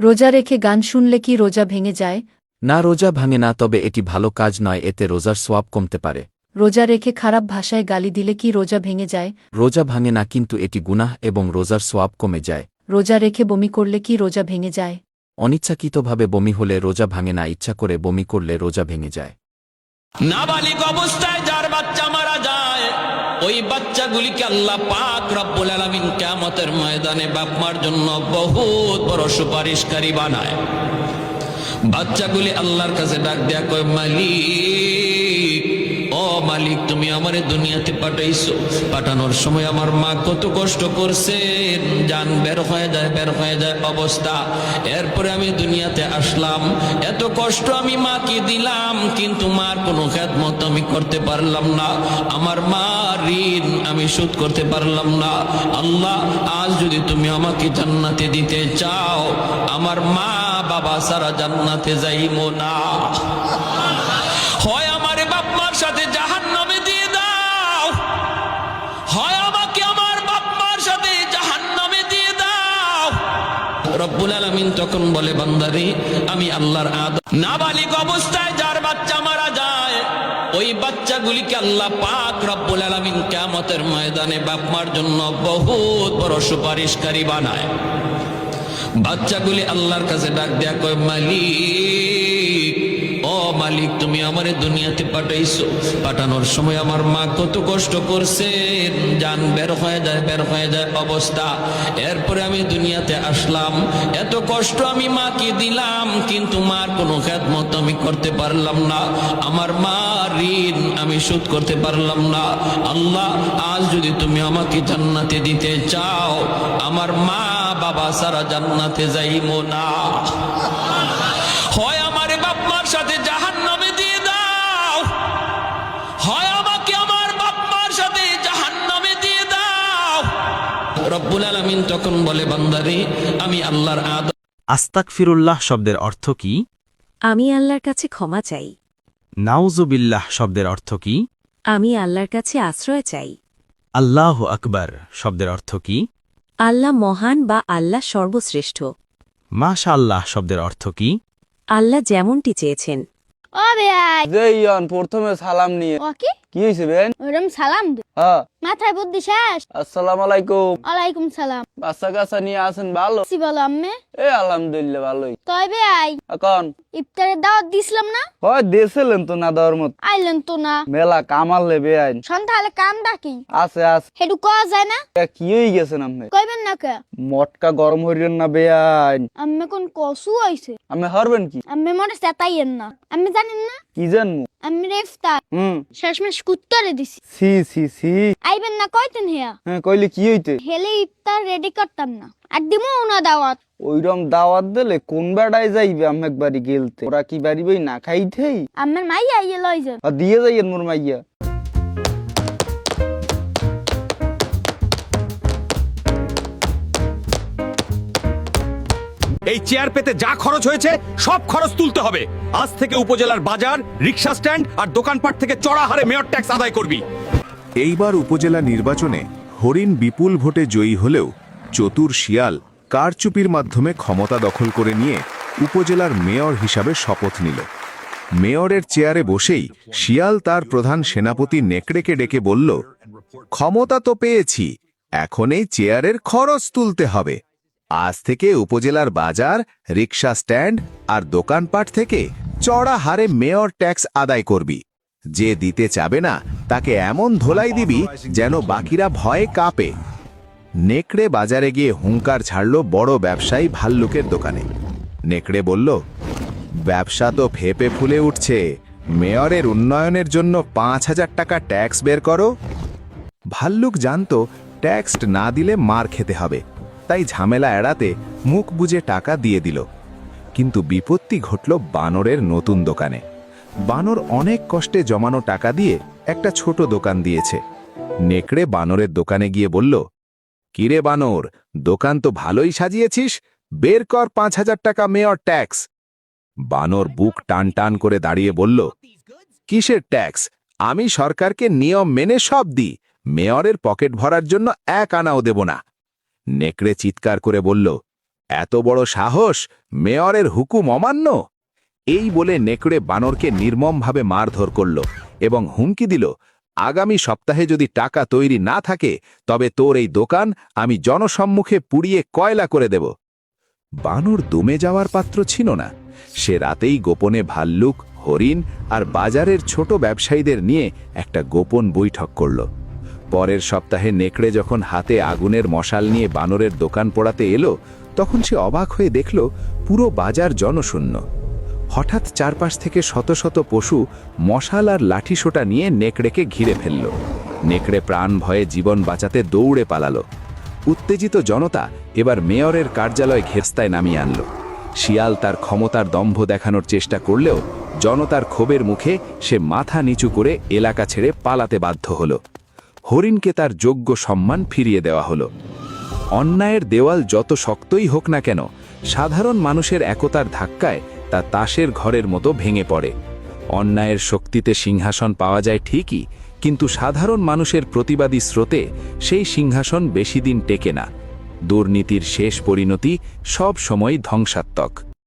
রোজা রেখে গান শুনলে কি রোজা ভেঙে যায়? না, রোজা ভাঙে না, তবে এটি ভালো কাজ নয়, এতে রোজার সোয়াব কমতে পারে। রোজা রেখে খারাপ ভাষায় গালি দিলে কি রোজা ভেঙে যায়? রোজা ভাঙে না, কিন্তু এটি গুনাহ এবং রোজার সোয়াব কমে যায়। রোজা রেখে বমি করলে কি রোজা ভেঙে যায়? অনিচ্ছাকৃতভাবে বমি হলে রোজা ভাঙে না, ইচ্ছা করে বমি করলে রোজা ভেঙে যায়। নাবালিগ অবস্থায় যার বাচ্চা মারা যায়, ওই বাচ্চাগুলিকে আল্লাহ পাক রব্বুল আলামিন কিয়ামতের ময়দানে বাপ মার জন্য বহুত বড় সুপারিশকারী বানায়। বাচ্চাগুলি আল্লাহর কাছে ডাক দেয়া কয়, মালিক, ও মালিক, তুমি আমারে দুনিয়াতে পাঠাইছো, পাঠানোর সময় আমার মা কত কষ্ট করছে, জান বের হয়ে যায় অবস্থা। এরপরে আমি দুনিয়াতে আসলাম, এত কষ্ট আমি মাকে দিলাম, কিন্তু মার কোনো খেদমত আমি করতে পারলাম না, আমার মা ঋণ আমি শোধ করতে পারলাম না। আল্লাহ, আজ যদি তুমি আমাকে জান্নাতে দিতে চাও, আমার মা বাবা সারা জান্নাতে যাইবো না, হয় আমারে বাপ মার সাথে জাহান্নামে দিয়ে দাও, হয় আমাকে আমার বাপ মার সাথে জাহান্নামে দিয়ে দাও। রব্বুল আলামিন তখন বলে, বান্দারে, আমি আল্লাহর আদম। নাবালিগ অবস্থায় যার বাচ্চা মারা যায়, ওই বাচ্চাগুলিকে আল্লাহ পাক রব্বুল আলামিন কিয়ামতের ময়দানে বাপ মার জন্য বহুত বড় সুপারিশকারী বানায়। বাচ্চাগুলি আল্লাহর কাছে ডাক দেয়া কয়, মালিক, ও মালিক, তুমি আমারে দুনিয়াতে পাঠাইছো, পাঠানোর সময় আমার মা কত কষ্ট করছে, জান বের হয়ে যায় অবস্থা। এরপরে আমি দুনিয়াতে আসলাম, এত কষ্ট আমি মাকে দিলাম, কিন্তু মার কোনো খেদমত আমি করতে পারলাম না, আমার মা ঋণ আমি শোধ করতে পারলাম না। আল্লাহ, আজ যদি তুমি আমাকে জান্নাতে দিতে চাও, আমার মা বাবা সারা জান্নাতে যাইবো না, হয় আমারে বাপ মার সাথে জাহান্নামে দিয়ে দাও, হয় আমাকে আমার বাপ মার সাথে জাহান্নামে দিয়ে দাও। রব্বুল আলামিন তখন বলে, বান্দারে, আমি আল্লাহর আদম। আস্তাগফিরুল্লাহ শব্দের অর্থ কি? আমি আল্লাহর কাছে ক্ষমা চাই। নাউজুবিল্লাহ শব্দের অর্থ কি? আমি আল্লাহর কাছে আশ্রয় চাই। আল্লাহু আকবার শব্দের অর্থ কি? আল্লাহ মহান বা আল্লাহ সর্বশ্রেষ্ঠ। মাশাআল্লাহ শব্দের অর্থ কি? আল্লাহ যেমনটি চেয়েছেন। ও বেয়াই যেইয়ন প্রথমে সালাম নিয়ে ও কি কি হইছে বেন? ওরম সালাম দে হ্যাঁ, মাথায় বুদ্ধি শেষ। আসসালামু আলাইকুম। ওয়ালাইকুম সালাম। বাচ্চা কাচ্চা নিয়ে আছেন ভালো? কি বলো আম্মে? আলহামদুলিল্লাহ ভালোই। তয় বেয়াই এখন ইফতারের দাওয়াত দিছিলাম না, হয় দেছিলেন তো না দেওয়ার মত, আইলেন তো না। মেলা কামাল লেবে আইন সন্ধ্যালে কাম ডাকি আছে আছে। হেডু কওয়া যায় না? কি হয়ে গেছেন আপনি? কইবেন না কে? মটকা গরম হইরেন না বেআইন। আম্মে কোন কসু হইছে, আমি হারবেন কি? আম্মে মরে সেতাইয়েন না। আম্মে জানেন না কি জানমু? আমি ইফতার শেষমেশ কুত্তরে দিছি। C C C. আইবেন না কয়তেন হেয়া? হ্যাঁ, কইলে কি হইতে? হেলে ইফতার রেডি করতাম না, আর দিমু না দাওয়াত। ওইরম দাওয়াত দিলে কোন বেড়ায় যাইবে? আমি একবারই গেলতে, ওরা কি বাড়িবেই না খাইতেই? আম্মের মাই আইয়ে লই যান। আর দিয়ে যাইয়েন মোর মাইয়া। এই চেয়ার পেতে যা খরচ হয়েছে সব খরচ তুলতে হবে। আজ থেকে উপজেলার বাজার, রিক্সা স্ট্যান্ড আর দোকানপাট থেকে চড়া হারে মেয়র ট্যাক্স আদায় করবি। এইবার উপজেলা নির্বাচনে হরিণ বিপুল ভোটে জয়ী হলেও চতুর শিয়াল কারচুপির মাধ্যমে ক্ষমতা দখল করে নিয়ে উপজেলার মেয়র হিসাবে শপথ নিল। মেয়রের চেয়ারে বসেই শিয়াল তার প্রধান সেনাপতি নেকড়েকে ডেকে বলল, ক্ষমতা তো পেয়েছি, এখন এই চেয়ারের খরচ তুলতে হবে। আজ থেকে উপজেলার বাজার, রিক্সা স্ট্যান্ড আর দোকানপাট থেকে চড়া হারে মেয়র ট্যাক্স আদায় করবি। যে দিতে চাবে না তাকে এমন ধোলাই দিবি যেন বাকিরা ভয়ে কাঁপে। নেকড়ে বাজারে গিয়ে হুঙ্কার ছাড়ল বড় ব্যবসায়ী ভাল্লুকের দোকানে। নেকড়ে বলল, ব্যবসা তো ফেপে ফুলে উঠছে, মেয়রের উন্নয়নের জন্য ৫,০০০ টাকা ট্যাক্স বের করো। ভাল্লুক জানত ট্যাক্স না দিলে মার খেতে হবে, তাই ঝামেলা এড়াতে মুখ বুজে টাকা দিয়ে দিল। কিন্তু বিপত্তি ঘটল বানরের নতুন দোকানে। বানর অনেক কষ্টে জমানো টাকা দিয়ে একটা ছোট দোকান দিয়েছে। নেকড়ে বানরের দোকানে গিয়ে বলল, কিরে বানর, দোকান তো ভালোই সাজিয়েছিস, বের কর ৫,০০০ টাকা মেয়র ট্যাক্স। বানর বুক টান টান করে দাঁড়িয়ে বলল, কিসের ট্যাক্স? আমি সরকারকে নিয়ম মেনে সব দিই, মেয়রের পকেট ভরার জন্য ১ আনাও দেব না। নেকড়ে চিৎকার করে বলল, এত বড় সাহস, মেয়রের হুকুম অমান্য! এই বলে নেকড়ে বানরকে নির্মমভাবে মারধর করল এবং হুমকি দিল, আগামী সপ্তাহে যদি টাকা তৈরি না থাকে তবে তোর এই দোকান আমি জনসম্মুখে পুড়িয়ে কয়লা করে দেব। বানর দমে যাওয়ার পাত্র ছিল না। সে রাতেই গোপনে ভাল্লুক, হরিণ আর বাজারের ছোট ব্যবসায়ীদের নিয়ে একটা গোপন বৈঠক করল। পরের সপ্তাহে নেকড়ে যখন হাতে আগুনের মশাল নিয়ে বানরের দোকান পোড়াতে এলো, তখন সে অবাক হয়ে দেখল পুরো বাজার জনশূন্য। হঠাৎ চারপাশ থেকে শত শত পশু মশাল আর লাঠিসোঁটা নিয়ে নেকড়েকে ঘিরে ফেলল। নেকড়ে প্রাণ ভয়ে জীবন বাঁচাতে দৌড়ে পালালো। উত্তেজিত জনতা এবার মেয়রের কার্যালয় ঘেরস্তায় নামিয়ে আনল। শিয়াল তার ক্ষমতার দম্ভ দেখানোর চেষ্টা করলেও জনতার ক্ষোভের মুখে সে মাথা নিচু করে এলাকা ছেড়ে পালাতে বাধ্য হল। হরিণকে তার যোগ্য সম্মান ফিরিয়ে দেওয়া হলো। অন্যায়ের দেওয়াল যত শক্তই হোক না কেন, সাধারণ মানুষের একতার ধাক্কায় তা তাসের ঘরের মতো ভেঙে পড়ে। অন্যায়ের শক্তিতে সিংহাসন পাওয়া যায় ঠিকই, কিন্তু সাধারণ মানুষের প্রতিবাদী স্রোতে সেই সিংহাসন বেশি দিন টেকে না। দুর্নীতির শেষ পরিণতি সব সময় ধ্বংসাত্মক।